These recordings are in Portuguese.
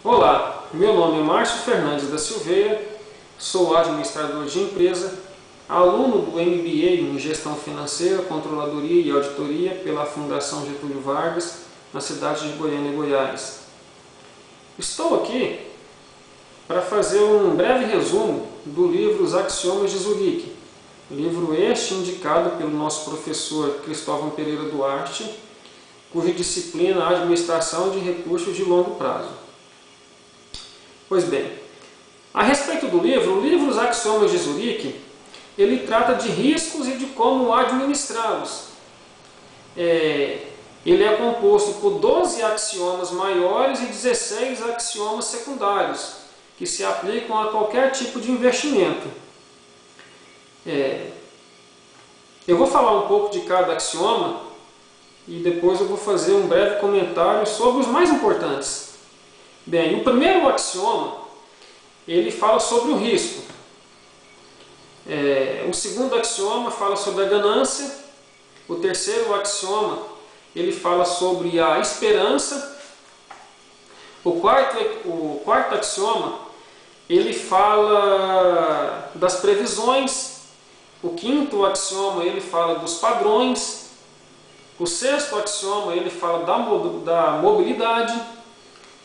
Olá, meu nome é Márcio Fernandes da Silveira, sou administrador de empresa, aluno do MBA em Gestão Financeira, Controladoria e Auditoria pela Fundação Getúlio Vargas, na cidade de Goiânia, Goiás. Estou aqui para fazer um breve resumo do livro Os Axiomas de Zurique, livro este indicado pelo nosso professor Cristóvão Pereira Duarte, cuja disciplina é Administração de Recursos de Longo Prazo. Pois bem, a respeito do livro, o livro Os Axiomas de Zurique, ele trata de riscos e de como administrá-los. Ele é composto por 12 axiomas maiores e 16 axiomas secundários, que se aplicam a qualquer tipo de investimento. Eu vou falar um pouco de cada axioma e depois eu vou fazer um breve comentário sobre os mais importantes. Bem, o primeiro axioma, ele fala sobre o risco. O segundo axioma fala sobre a ganância. O terceiro axioma, ele fala sobre a esperança. O quarto axioma, ele fala das previsões. O quinto axioma, ele fala dos padrões. O sexto axioma, ele fala da mobilidade.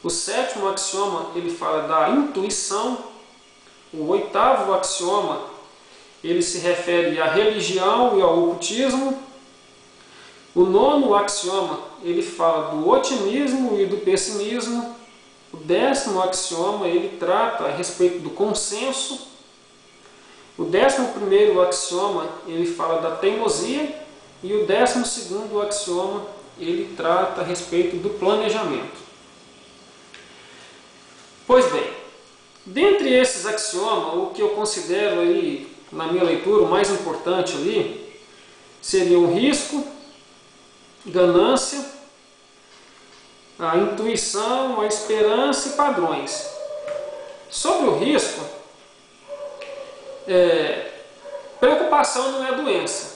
O sétimo axioma, ele fala da intuição. O oitavo axioma, ele se refere à religião e ao ocultismo. O nono axioma, ele fala do otimismo e do pessimismo. O 10º axioma, ele trata a respeito do consenso. O 11º axioma, ele fala da teimosia. E o 12º axioma, ele trata a respeito do planejamento. Pois bem, dentre esses axiomas, o que eu considero aí, na minha leitura, o mais importante ali, seria o risco, ganância, a intuição, a esperança e padrões. Sobre o risco, preocupação não é doença.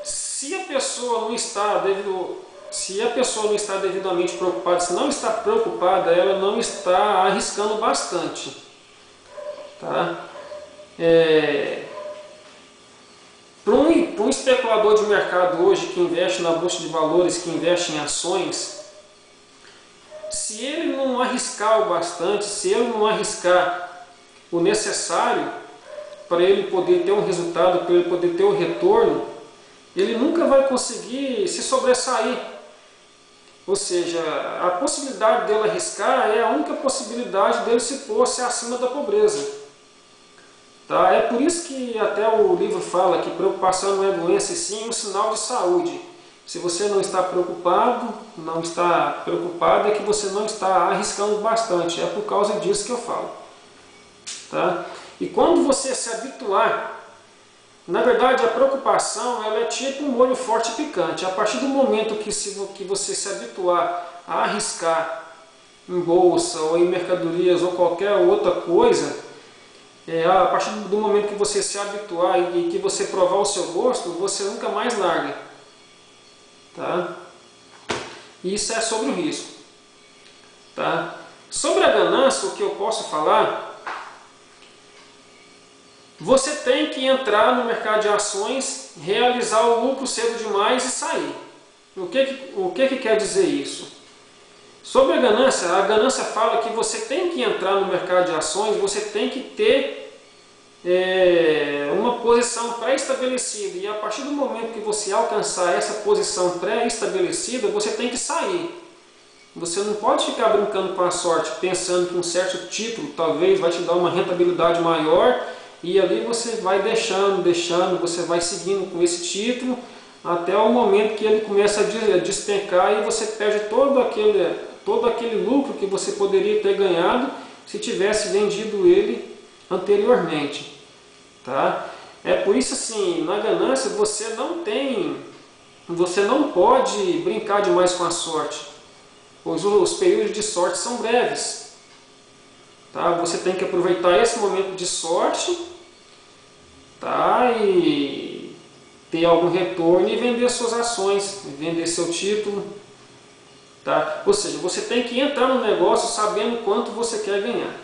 Se a pessoa não está devidamente preocupada, se não está preocupada, ela não está arriscando bastante. Tá? Para um especulador de mercado hoje que investe na bolsa de valores, que investe em ações, se ele não arriscar o bastante, se ele não arriscar o necessário para ele poder ter um resultado, para ele poder ter um retorno, ele nunca vai conseguir se sobressair. Ou seja, a possibilidade dele arriscar é a única possibilidade dele se pôr-se acima da pobreza. Tá? É por isso que até o livro fala que preocupação não é doença, e sim um sinal de saúde. Se você não está preocupado, é que você não está arriscando bastante. É por causa disso que eu falo. Tá? E quando você se habituar, na verdade, a preocupação ela é tipo um molho forte e picante. A partir do momento que você se habituar a arriscar em bolsa ou em mercadorias ou qualquer outra coisa, a partir do momento que você se habituar e que você provar o seu gosto, você nunca mais larga. Tá? E isso é sobre o risco. Tá? Sobre a ganância, o que eu posso falar... Você tem que entrar no mercado de ações, realizar o lucro cedo demais e sair. O que quer dizer isso? Sobre a ganância fala que você tem que entrar no mercado de ações, você tem que ter uma posição pré-estabelecida. E a partir do momento que você alcançar essa posição pré-estabelecida, você tem que sair. Você não pode ficar brincando com a sorte, pensando que um certo título talvez vai te dar uma rentabilidade maior, e ali você vai deixando, você vai seguindo com esse título até o momento que ele começa a despencar e você perde todo aquele lucro que você poderia ter ganhado se tivesse vendido ele anteriormente. Tá? É por isso assim, na ganância você não pode brincar demais com a sorte, pois os períodos de sorte são breves. Tá? Você tem que aproveitar esse momento de sorte, tá? E ter algum retorno e vender suas ações, vender seu título. Tá? Ou seja, você tem que entrar no negócio sabendo quanto você quer ganhar.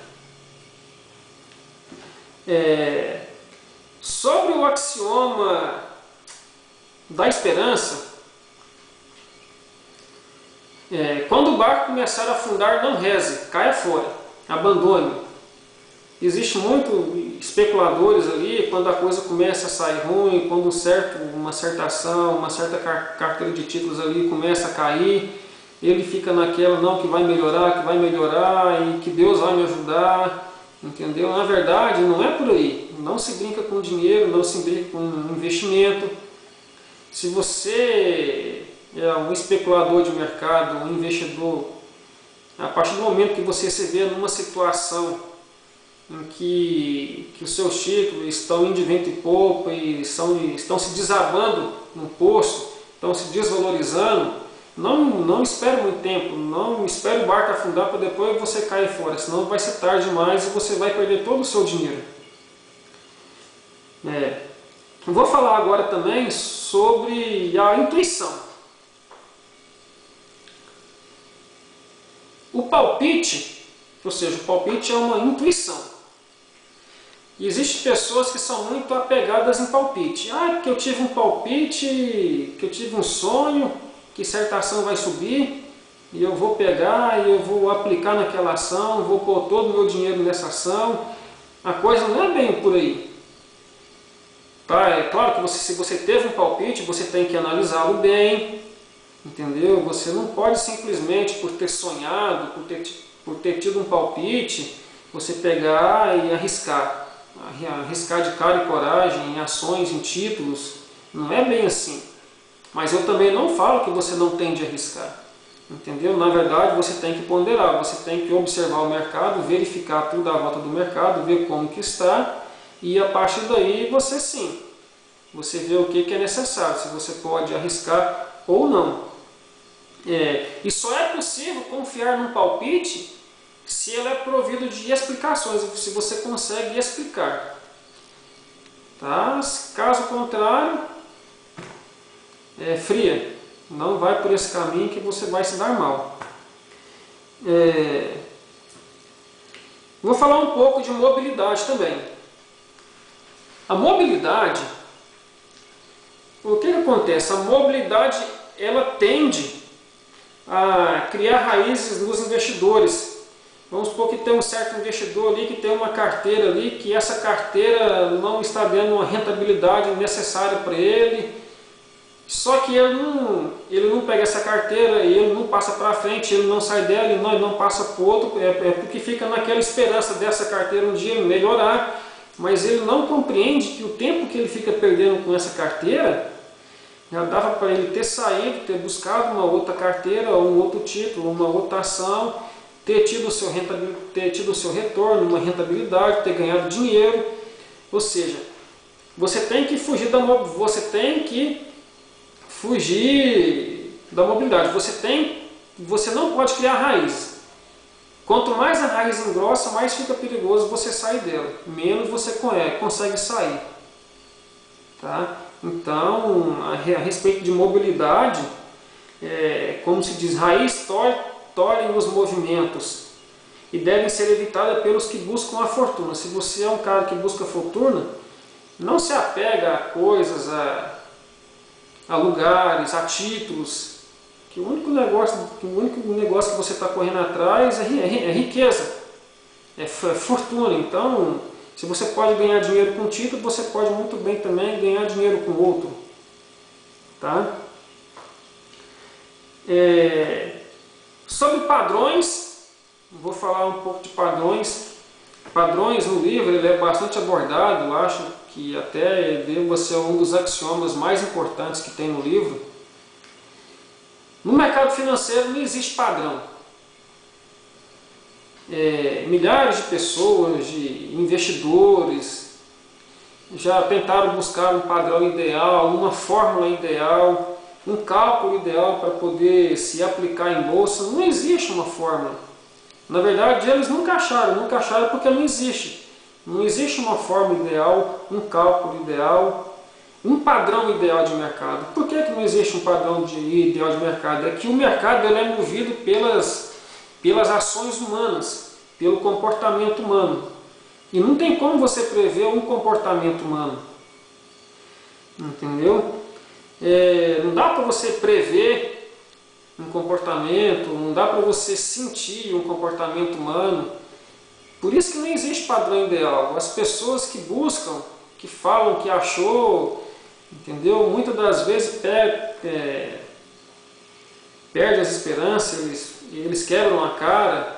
Sobre o axioma da esperança, quando o barco começar a afundar, não reze, caia fora, abandone. Existe muito especuladores ali, quando a coisa começa a sair ruim, quando uma certa ação, uma certa carteira de títulos ali começa a cair, ele fica naquela, não, que vai melhorar e que Deus vai me ajudar, entendeu? Na verdade, não é por aí. Não se brinca com dinheiro, não se brinca com investimento. Se você é um especulador de mercado, um investidor, a partir do momento que você se vê numa situação em que os seus títulos estão indo de vento e popa e estão se desabando no poço, estão se desvalorizando, não espere muito tempo, não espere o barco afundar para depois você cair fora, senão vai ser tarde demais e você vai perder todo o seu dinheiro. Vou falar agora também sobre a intuição. O palpite, ou seja, o palpite é uma intuição. E existem pessoas que são muito apegadas em palpite. Porque eu tive um palpite, que eu tive um sonho, que certa ação vai subir, e eu vou pegar e eu vou aplicar naquela ação, vou pôr todo o meu dinheiro nessa ação. A coisa não é bem por aí. Tá? É claro que se você teve um palpite, você tem que analisá-lo bem, entendeu? Você não pode simplesmente, por ter sonhado, por ter tido um palpite, você pegar e arriscar de cara e coragem em ações, em títulos. Não é bem assim. Mas eu também não falo que você não tem de arriscar, entendeu? Na verdade, você tem que ponderar, você tem que observar o mercado, verificar tudo à volta do mercado, ver como que está, e a partir daí você sim, você vê o que é necessário, se você pode arriscar ou não. E só é possível confiar num palpite se ele é provido de explicações, se você consegue explicar. Tá? Caso contrário, fria. Não vai por esse caminho que você vai se dar mal. Vou falar um pouco de mobilidade também. A mobilidade, o que acontece? A mobilidade ela tende a criar raízes nos investidores. Vamos supor que tem um certo investidor ali que tem uma carteira ali, que essa carteira não está dando uma rentabilidade necessária para ele. Só que ele não pega essa carteira e ele não passa para frente, ele não sai dela, ele não passa para o outro, porque fica naquela esperança dessa carteira um dia melhorar, mas ele não compreende que o tempo que ele fica perdendo com essa carteira, já dava para ele ter saído, ter buscado uma outra carteira, um outro título, uma outra ação, ter tido o seu retorno, uma rentabilidade, ter ganhado dinheiro. Ou seja, você tem que fugir da mobilidade. Você não pode criar raiz. Quanto mais a raiz engrossa, mais fica perigoso você sair dela, menos você consegue sair. Tá? Então, a respeito de mobilidade, como se diz, raiz tolhem os movimentos e devem ser evitadas pelos que buscam a fortuna. Se você é um cara que busca fortuna, não se apega a coisas, a lugares, a títulos, que o único negócio que você está correndo atrás é riqueza, é fortuna. Então, se você pode ganhar dinheiro com título, você pode muito bem também ganhar dinheiro com outro. Tá? Sobre padrões, vou falar um pouco de padrões. Padrões no livro ele é bastante abordado, eu acho que até deva ser um dos axiomas mais importantes que tem no livro. No mercado financeiro não existe padrão. Milhares de pessoas, de investidores, já tentaram buscar um padrão ideal, uma fórmula ideal, um cálculo ideal para poder se aplicar em bolsa. Não existe uma fórmula. Na verdade, eles nunca acharam porque não existe. Não existe uma fórmula ideal, um cálculo ideal. um padrão ideal de mercado. Por que não existe um padrão ideal de mercado? É que o mercado ele é movido pelas ações humanas, pelo comportamento humano. E não tem como você prever um comportamento humano. Entendeu? Não dá para você prever um comportamento, não dá para você sentir um comportamento humano. Por isso que não existe padrão ideal. As pessoas que buscam, que falam que achou, entendeu? Muitas das vezes perde as esperanças, eles quebram a cara.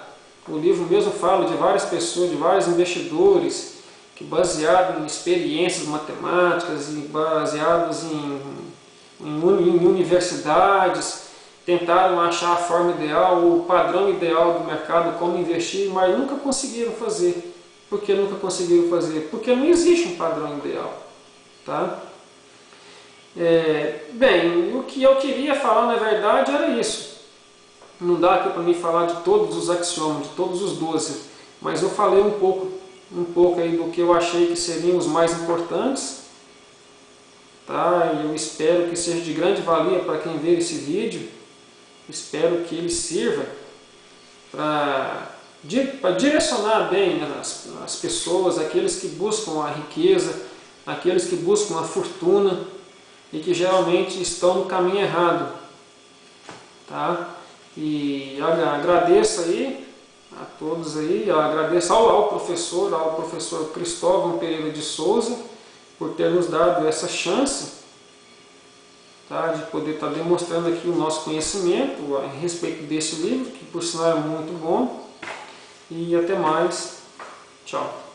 O livro mesmo fala de várias pessoas, de vários investidores, que baseados em experiências matemáticas e baseados em universidades, tentaram achar a forma ideal, o padrão ideal do mercado, como investir, mas nunca conseguiram fazer. Por que nunca conseguiram fazer? Porque não existe um padrão ideal. Tá? Bem, o que eu queria falar na verdade era isso. Não dá aqui para mim falar de todos os axiomas, de todos os 12, mas eu falei um pouco aí do que eu achei que seriam os mais importantes. Tá? E eu espero que seja de grande valia para quem ver esse vídeo. Espero que ele sirva para direcionar bem as pessoas, aqueles que buscam a riqueza, aqueles que buscam a fortuna e que geralmente estão no caminho errado. Tá? E agradeço aí a todos aí, agradeço ao professor Cristóvão Pereira de Souza, por ter nos dado essa chance, tá, de poder estar demonstrando aqui o nosso conhecimento a respeito desse livro, que por sinal é muito bom. E até mais. Tchau.